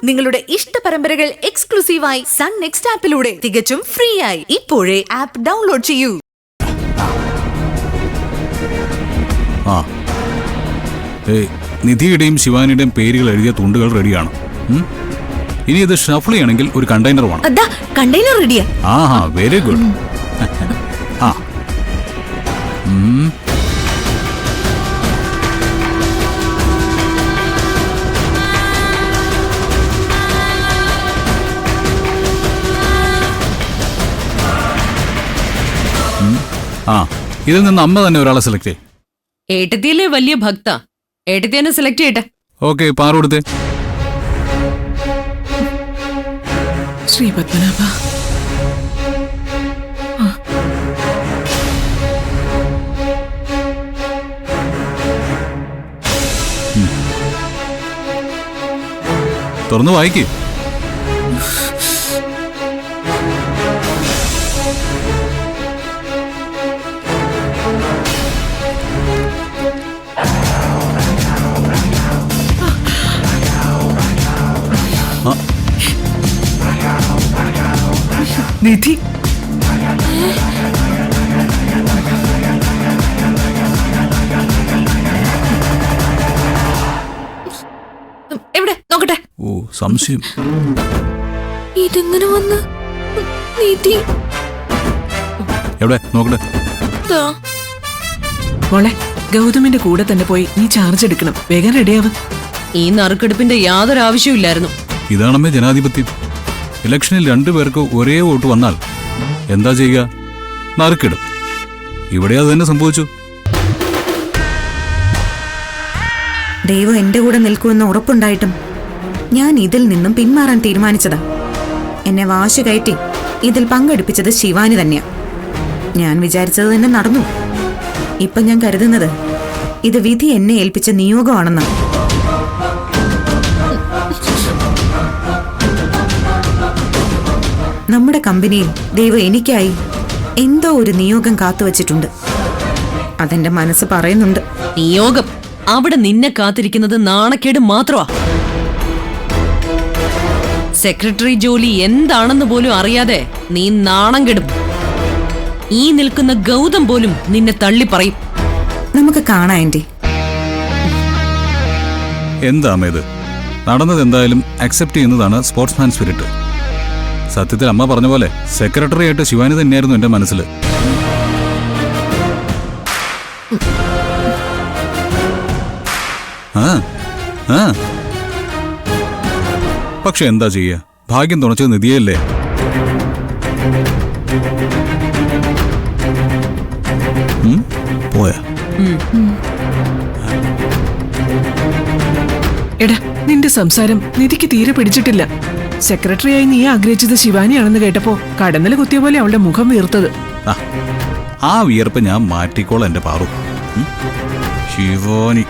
നിങ്ങളുടെ ഇഷ്ട പരമ്പരകൾ എക്സ്ക്ലൂസീവായി സൺ നെക്സ്റ്റ് ആപ്പിലൂടെ തികച്ചും ഫ്രീ ആയി. ഇപ്പോഴേ ആപ്പ് ഡൗൺലോഡ് ചെയ്യൂ. നിധിയുടെയും ശിവാനിയുടെയും പേരുകൾ എഴുതിയ തുണ്ടുകൾ റെഡിയാണ്. ഇനി ഇത് ഷഫിൾ ചെയ്യണമെങ്കിൽ ഒരു കണ്ടെയ്നർ വേണം. കണ്ടെയ്നർ റെഡിയാ? Very good. ഇതിൽ നിന്ന് അമ്മ തന്നെ ഒരാളെ സെലക്ട് ചെയ്യും. ഏട്ടത്തിയിലെ വലിയ ഭക്ത, ഏട്ടത്തി തന്നെ സെലക്ട് ചെയ്യട്ടെ. ഓക്കെ, പാറ കൊടുത്തേ. ശ്രീ പത്മനാഭ, തുറന്നു വായിക്കേ. നിധി, എവിടെ നോക്കട്ടെ. സംശയം ഇതെങ്ങനെ വന്ന്? നിധി എവിടെ നോക്കട്ടെ. മോളെ, ഗൗതമിന്റെ കൂടെ തന്നെ പോയി നീ ചാർജ് എടുക്കണം. വേഗം റെഡിയാവ്. ഈ നറുക്കെടുപ്പിന്റെ യാതൊരു ആവശ്യമില്ലായിരുന്നു. ഇതാണമ്മേ ജനാധിപത്യം. ഇലക്ഷനിൽ രണ്ടുപേർക്ക് ഒരേ വോട്ട് വന്നാൽ എന്താ ചെയ്യുക? നറുക്കിടും. ഇവിടെ അത് തന്നെ സംഭവിച്ചു. ദൈവം എന്റെ കൂടെ നിൽക്കുമെന്ന് ഉറപ്പുണ്ടായിട്ടും ഞാൻ ഇതിൽ നിന്നും പിന്മാറാൻ തീരുമാനിച്ചതാ. എന്നെ വാശി കയറ്റി ഇതിൽ പങ്കെടുപ്പിച്ചത് ശിവാനി തന്നെയാ. ഞാൻ വിചാരിച്ചത് തന്നെ നടന്നു. ഇപ്പൊ ഞാൻ കരുതുന്നത് ഇത് വിധി എന്നെ ഏൽപ്പിച്ച നിയോഗമാണെന്നാണ്. നമ്മുടെ കമ്പനിയിൽ ദൈവം എനിക്കായി എന്തോ ഒരു നിയോഗം കാത്തുവച്ചിട്ടുണ്ട്. അതെന്റെ മനസ്സ് പറയുന്നുണ്ട്. നിയോഗം? അവിടെ നിന്നെ കാത്തിരിക്കുന്നത് നാണക്കേട് മാത്രമാ. സെക്രട്ടറി ജോലി എന്താണെന്ന് പോലും അറിയാതെ നീ നാണം കെടും. ഈ നിൽക്കുന്ന ഗൗതം പോലും നിന്നെ തള്ളി പറയും. നമുക്ക് കാണാം ആന്റി. എന്താ ഇത്? നടന്നത് എന്തായാലും അക്സെപ്റ്റ് ചെയ്യുന്നതാണ് സ്പോർട്സ്മാൻ സ്പിരിറ്റ്. സത്യത്തിൽ അമ്മ പറഞ്ഞ പോലെ സെക്രട്ടറി ആയിട്ട് ശിവാനി തന്നെയായിരുന്നു എന്റെ മനസ്സിൽ. പക്ഷെ എന്താ ചെയ്യ, ഭാഗ്യം തുണച്ചത് നിധിയല്ലേ. പോയാ എടാ, നിന്റെ സംസാരം നിധിക്ക് തീരെ പിടിച്ചിട്ടില്ല. സെക്രട്ടറിയായി നീ ആഗ്രഹിച്ചത് ശിവാനിയാണെന്ന് കേട്ടപ്പോ കടന്നല് കുത്തിയ പോലെ അവളുടെ മുഖം വീർത്തത്. ആ വിയർപ്പ് ഞാൻ മാറ്റിക്കോളാം എന്റെ പാറു. ശിവാനി